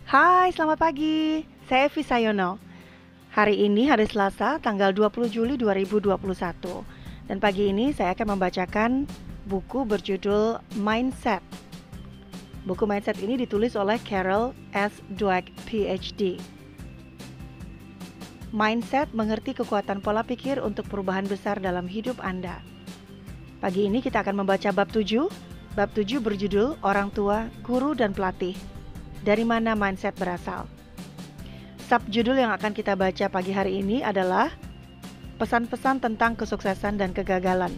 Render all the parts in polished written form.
Hai, selamat pagi. Saya Evi Sayono. Hari ini hari Selasa, tanggal 20 Juli 2021. Dan pagi ini saya akan membacakan buku berjudul Mindset. Buku Mindset ini ditulis oleh Carol S. Dweck, PhD. Mindset mengerti kekuatan pola pikir untuk perubahan besar dalam hidup Anda. Pagi ini kita akan membaca bab 7. Bab 7 berjudul Orang Tua, Guru, dan Pelatih. Dari mana mindset berasal? Subjudul yang akan kita baca pagi hari ini adalah pesan-pesan tentang kesuksesan dan kegagalan.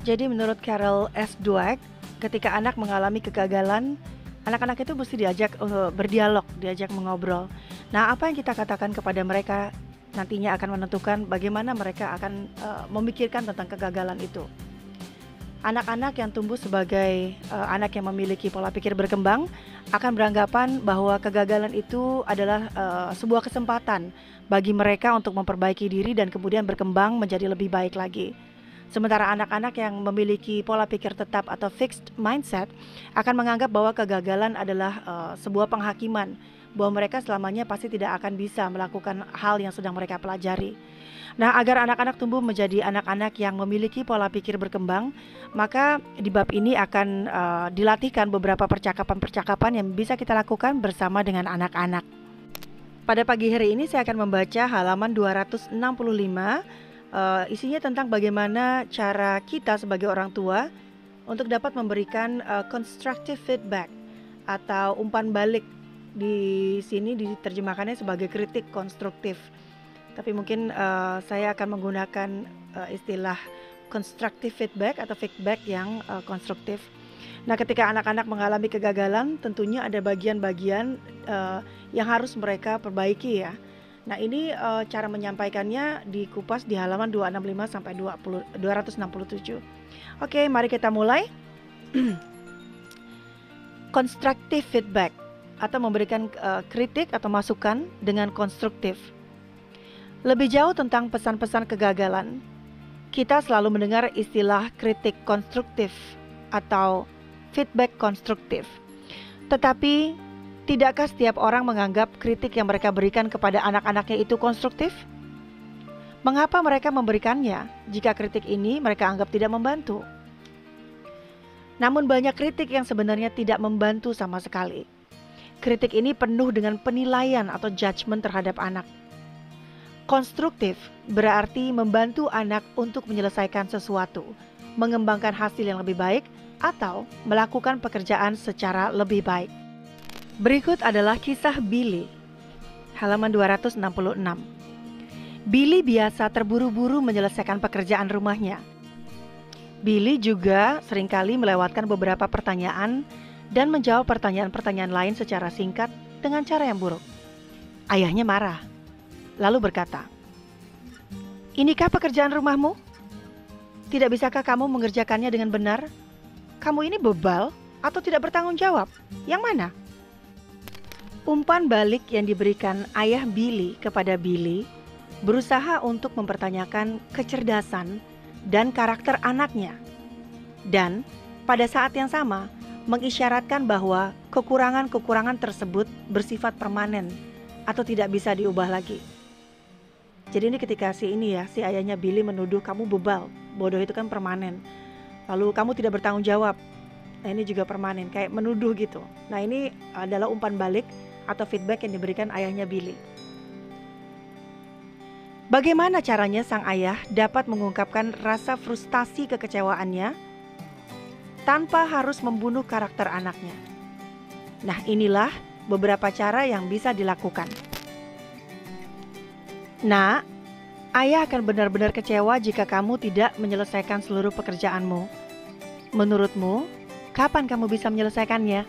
Jadi menurut Carol S. Dweck, ketika anak mengalami kegagalan, anak-anak itu mesti diajak berdialog, diajak mengobrol. Nah, apa yang kita katakan kepada mereka nantinya akan menentukan bagaimana mereka akan memikirkan tentang kegagalan itu. Anak-anak yang tumbuh sebagai anak yang memiliki pola pikir berkembang akan beranggapan bahwa kegagalan itu adalah sebuah kesempatan bagi mereka untuk memperbaiki diri dan kemudian berkembang menjadi lebih baik lagi. Sementara anak-anak yang memiliki pola pikir tetap atau fixed mindset akan menganggap bahwa kegagalan adalah sebuah penghakiman, bahwa mereka selamanya pasti tidak akan bisa melakukan hal yang sedang mereka pelajari. Nah, agar anak-anak tumbuh menjadi anak-anak yang memiliki pola pikir berkembang, maka di bab ini akan dilatihkan beberapa percakapan-percakapan yang bisa kita lakukan bersama dengan anak-anak. Pada pagi hari ini saya akan membaca halaman 265, isinya tentang bagaimana cara kita sebagai orang tua untuk dapat memberikan constructive feedback atau umpan balik. Di sini diterjemahkannya sebagai kritik konstruktif. Tapi mungkin saya akan menggunakan istilah constructive feedback atau feedback yang konstruktif. Nah, ketika anak-anak mengalami kegagalan, tentunya ada bagian-bagian yang harus mereka perbaiki ya. Nah, ini cara menyampaikannya dikupas di halaman 265 sampai 267. Oke, mari kita mulai. Constructive feedback atau memberikan kritik atau masukan dengan konstruktif. Lebih jauh tentang pesan-pesan kegagalan, kita selalu mendengar istilah kritik konstruktif atau feedback konstruktif. Tetapi, tidakkah setiap orang menganggap kritik yang mereka berikan kepada anak-anaknya itu konstruktif? Mengapa mereka memberikannya jika kritik ini mereka anggap tidak membantu? Namun banyak kritik yang sebenarnya tidak membantu sama sekali. Kritik ini penuh dengan penilaian atau judgement terhadap anak. Konstruktif berarti membantu anak untuk menyelesaikan sesuatu, mengembangkan hasil yang lebih baik, atau melakukan pekerjaan secara lebih baik. Berikut adalah kisah Billy, halaman 266. Billy biasa terburu-buru menyelesaikan pekerjaan rumahnya. Billy juga seringkali melewatkan beberapa pertanyaan dan menjawab pertanyaan-pertanyaan lain secara singkat dengan cara yang buruk. Ayahnya marah, lalu berkata, "Inikah pekerjaan rumahmu? Tidak bisakah kamu mengerjakannya dengan benar? Kamu ini bebal atau tidak bertanggung jawab? Yang mana?" Umpan balik yang diberikan ayah Billy kepada Billy berusaha untuk mempertanyakan kecerdasan dan karakter anaknya. Dan pada saat yang sama mengisyaratkan bahwa kekurangan-kekurangan tersebut bersifat permanen atau tidak bisa diubah lagi. Jadi ini ketika si ayahnya Billy menuduh kamu bebal, bodoh itu kan permanen. Lalu kamu tidak bertanggung jawab, nah ini juga permanen, kayak menuduh gitu. Nah, ini adalah umpan balik atau feedback yang diberikan ayahnya Billy. Bagaimana caranya sang ayah dapat mengungkapkan rasa frustasi kekecewaannya tanpa harus membunuh karakter anaknya? Nah, inilah beberapa cara yang bisa dilakukan. Nah, ayah akan benar-benar kecewa jika kamu tidak menyelesaikan seluruh pekerjaanmu. Menurutmu, kapan kamu bisa menyelesaikannya?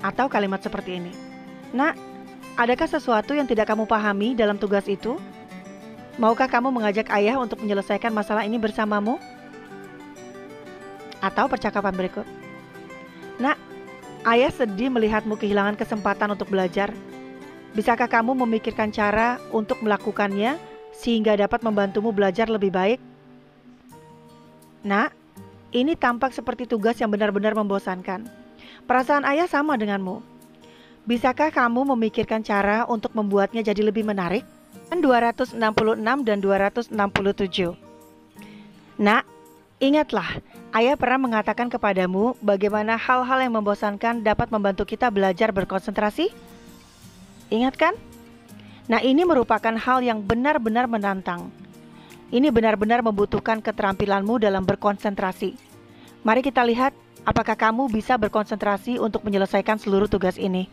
Atau kalimat seperti ini, "Nak, adakah sesuatu yang tidak kamu pahami dalam tugas itu? Maukah kamu mengajak ayah untuk menyelesaikan masalah ini bersamamu?" Atau percakapan berikut, "Nak, ayah sedih melihatmu kehilangan kesempatan untuk belajar. Bisakah kamu memikirkan cara untuk melakukannya sehingga dapat membantumu belajar lebih baik?" Nak, ini tampak seperti tugas yang benar-benar membosankan. Perasaan ayah sama denganmu. Bisakah kamu memikirkan cara untuk membuatnya jadi lebih menarik? 266 dan 267. Nak, ingatlah, ayah pernah mengatakan kepadamu bagaimana hal-hal yang membosankan dapat membantu kita belajar berkonsentrasi? Ingat kan? Nah, ini merupakan hal yang benar-benar menantang. Ini benar-benar membutuhkan keterampilanmu dalam berkonsentrasi. Mari kita lihat apakah kamu bisa berkonsentrasi untuk menyelesaikan seluruh tugas ini.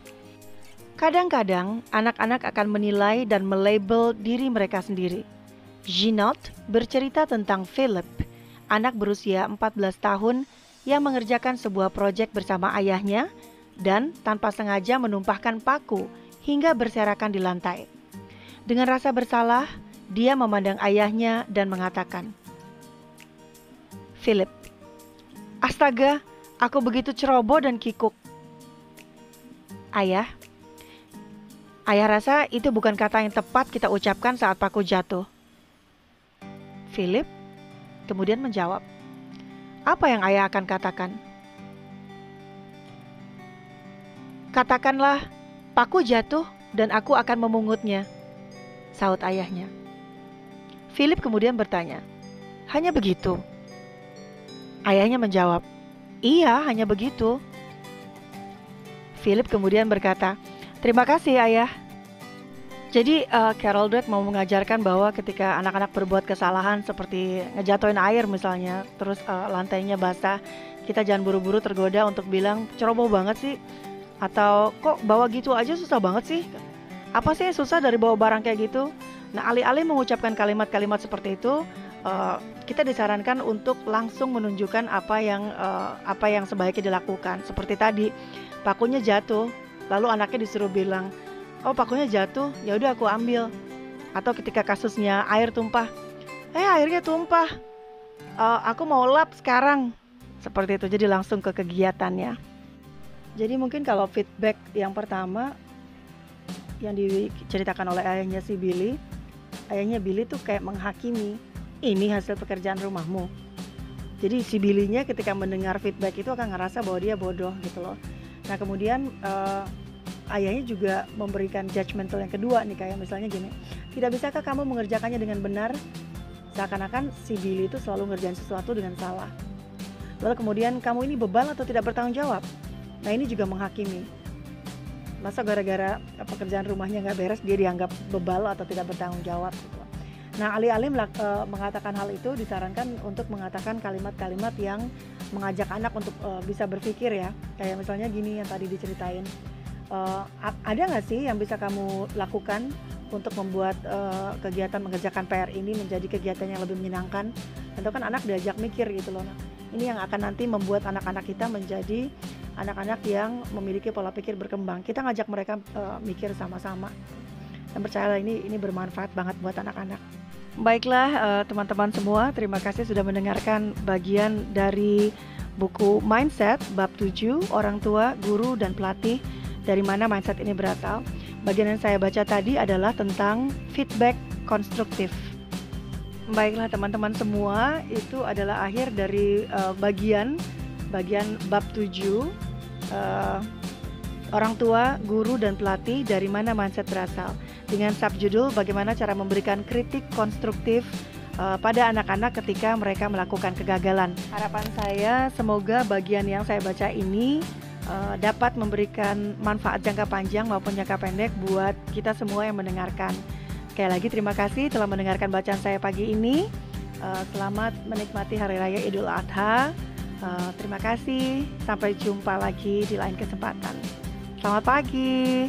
Kadang-kadang, anak-anak akan menilai dan melabel diri mereka sendiri. Jeanot bercerita tentang Philip, anak berusia 14 tahun yang mengerjakan sebuah proyek bersama ayahnya dan tanpa sengaja menumpahkan paku hingga berserakan di lantai. Dengan rasa bersalah, dia memandang ayahnya dan mengatakan, "Philip, astaga, aku begitu ceroboh dan kikuk." Ayah rasa itu bukan kata yang tepat kita ucapkan saat paku jatuh. Philip kemudian menjawab, "Apa yang ayah akan katakan?" "Katakanlah, paku jatuh dan aku akan memungutnya," sahut ayahnya. Philip kemudian bertanya, "Hanya begitu?" Ayahnya menjawab, "Iya, hanya begitu." Philip kemudian berkata, "Terima kasih, ayah." Jadi Carol Dweck mau mengajarkan bahwa ketika anak-anak berbuat kesalahan seperti ngejatuhin air misalnya, terus lantainya basah, kita jangan buru-buru tergoda untuk bilang, "Ceroboh banget sih," atau "Kok bawa gitu aja susah banget sih? Apa sih yang susah dari bawa barang kayak gitu?" Nah, alih-alih mengucapkan kalimat-kalimat seperti itu, kita disarankan untuk langsung menunjukkan apa yang sebaiknya dilakukan. Seperti tadi, pakunya jatuh, lalu anaknya disuruh bilang, "Oh, pakunya jatuh, ya udah aku ambil." Atau ketika kasusnya air tumpah, airnya tumpah, aku mau lap sekarang. Seperti itu, jadi langsung ke kegiatannya. Jadi mungkin kalau feedback yang pertama yang diceritakan oleh ayahnya Billy tuh kayak menghakimi, "Ini hasil pekerjaan rumahmu." Jadi si Billy-nya ketika mendengar feedback itu akan ngerasa bahwa dia bodoh gitu loh. Nah, kemudian ayahnya juga memberikan judgmental yang kedua nih, kayak misalnya gini, "Tidak bisakah kamu mengerjakannya dengan benar?" Seakan-akan si Billy itu selalu ngerjain sesuatu dengan salah. Lalu kemudian, "Kamu ini bebal atau tidak bertanggung jawab?" Nah, ini juga menghakimi. Masa gara-gara pekerjaan rumahnya nggak beres dia dianggap bebal atau tidak bertanggung jawab gitu. Nah, alih-alih mengatakan hal itu, disarankan untuk mengatakan kalimat-kalimat yang mengajak anak untuk bisa berpikir ya. Kayak misalnya gini yang tadi diceritain, "Ada nggak sih yang bisa kamu lakukan untuk membuat kegiatan mengerjakan PR ini menjadi kegiatan yang lebih menyenangkan?" Tentu kan anak diajak mikir gitu loh. Nah, ini yang akan nanti membuat anak-anak kita menjadi anak-anak yang memiliki pola pikir berkembang. Kita ngajak mereka mikir sama-sama. Dan percayalah ini bermanfaat banget buat anak-anak. Baiklah teman-teman semua, terima kasih sudah mendengarkan bagian dari buku Mindset bab 7, Orang Tua, Guru, dan Pelatih, dari mana mindset ini berasal. Bagian yang saya baca tadi adalah tentang feedback konstruktif. Baiklah teman-teman semua, itu adalah akhir dari bagian bab 7, Orang Tua, Guru, dan Pelatih, dari mana mindset berasal, dengan subjudul bagaimana cara memberikan kritik konstruktif pada anak-anak ketika mereka melakukan kegagalan. Harapan saya semoga bagian yang saya baca ini dapat memberikan manfaat jangka panjang maupun jangka pendek buat kita semua yang mendengarkan. Sekali lagi terima kasih telah mendengarkan bacaan saya pagi ini. Selamat menikmati Hari Raya Idul Adha. Terima kasih, sampai jumpa lagi di lain kesempatan. Selamat pagi.